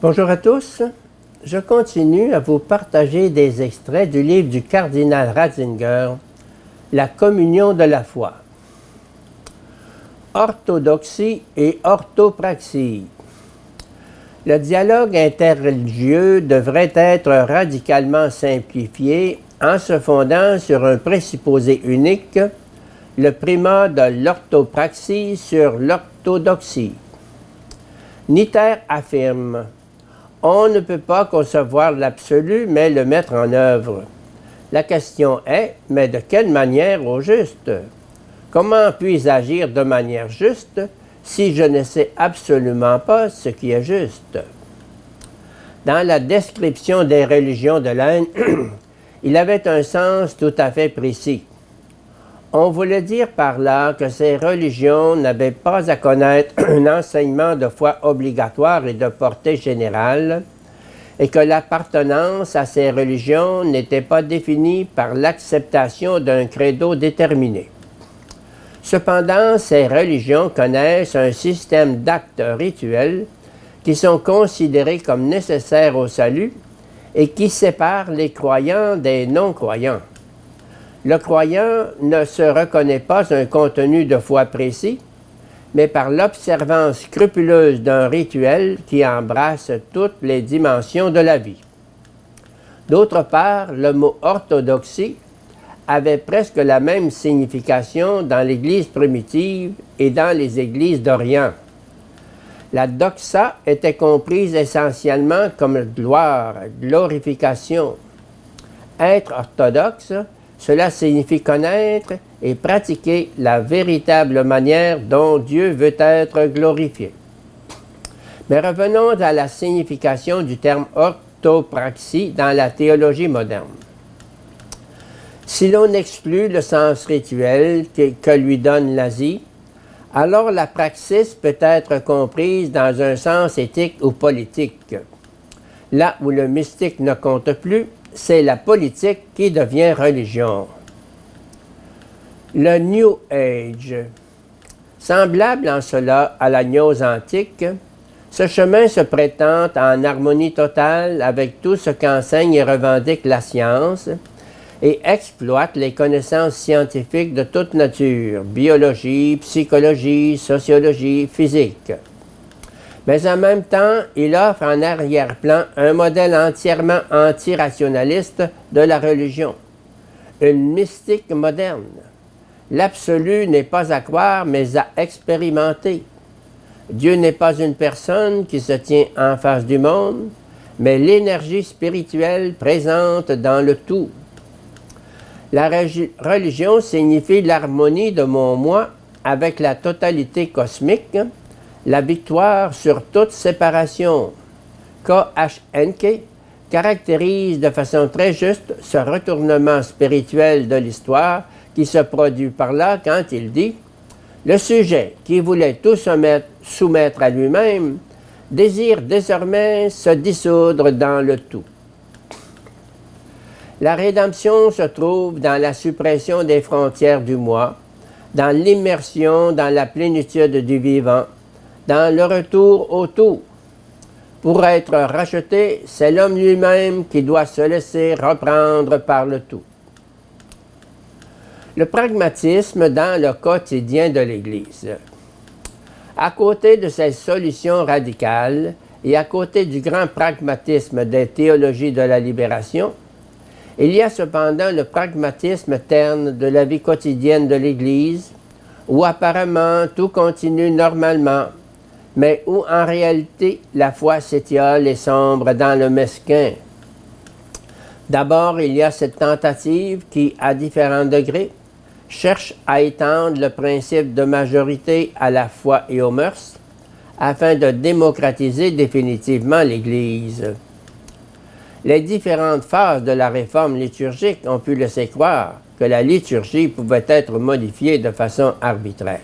Bonjour à tous. Je continue à vous partager des extraits du livre du cardinal Ratzinger, La communion de la foi. Orthodoxie et orthopraxie. Le dialogue interreligieux devrait être radicalement simplifié en se fondant sur un présupposé unique, le primat de l'orthopraxie sur l'orthodoxie. Nitter affirme: on ne peut pas concevoir l'absolu, mais le mettre en œuvre. La question est, mais de quelle manière au juste? Comment puis-je agir de manière juste si je ne sais absolument pas ce qui est juste? Dans la description des religions de l'Inde, il avait un sens tout à fait précis. On voulait dire par là que ces religions n'avaient pas à connaître un enseignement de foi obligatoire et de portée générale, et que l'appartenance à ces religions n'était pas définie par l'acceptation d'un credo déterminé. Cependant, ces religions connaissent un système d'actes rituels qui sont considérés comme nécessaires au salut et qui séparent les croyants des non-croyants. Le croyant ne se reconnaît pas un contenu de foi précis, mais par l'observance scrupuleuse d'un rituel qui embrasse toutes les dimensions de la vie. D'autre part, le mot orthodoxie avait presque la même signification dans l'Église primitive et dans les églises d'Orient. La doxa était comprise essentiellement comme gloire, glorification. Être orthodoxe, cela signifie connaître et pratiquer la véritable manière dont Dieu veut être glorifié. Mais revenons à la signification du terme orthopraxie dans la théologie moderne. Si l'on exclut le sens rituel que lui donne l'Asie, alors la praxis peut être comprise dans un sens éthique ou politique. Là où le mystique ne compte plus, c'est la politique qui devient religion. Le New Age. Semblable en cela à la gnose antique, ce chemin se prétend en harmonie totale avec tout ce qu'enseigne et revendique la science et exploite les connaissances scientifiques de toute nature, biologie, psychologie, sociologie, physique. Mais en même temps, il offre en arrière-plan un modèle entièrement anti-rationaliste de la religion, une mystique moderne. L'absolu n'est pas à croire, mais à expérimenter. Dieu n'est pas une personne qui se tient en face du monde, mais l'énergie spirituelle présente dans le tout. La religion signifie l'harmonie de mon moi avec la totalité cosmique, la victoire sur toute séparation. KHNK caractérise de façon très juste ce retournement spirituel de l'histoire qui se produit par là quand il dit « Le sujet qui voulait tout soumettre à lui-même désire désormais se dissoudre dans le tout. » La rédemption se trouve dans la suppression des frontières du moi, dans l'immersion dans la plénitude du vivant, dans le retour au tout. Pour être racheté, c'est l'homme lui-même qui doit se laisser reprendre par le tout. Le pragmatisme dans le quotidien de l'Église. À côté de ces solutions radicales et à côté du grand pragmatisme des théologies de la libération, il y a cependant le pragmatisme terne de la vie quotidienne de l'Église, où apparemment tout continue normalement, mais où en réalité la foi s'étiole et sombre dans le mesquin. D'abord, il y a cette tentative qui, à différents degrés, cherche à étendre le principe de majorité à la foi et aux mœurs, afin de démocratiser définitivement l'Église. Les différentes phases de la réforme liturgique ont pu laisser croire que la liturgie pouvait être modifiée de façon arbitraire.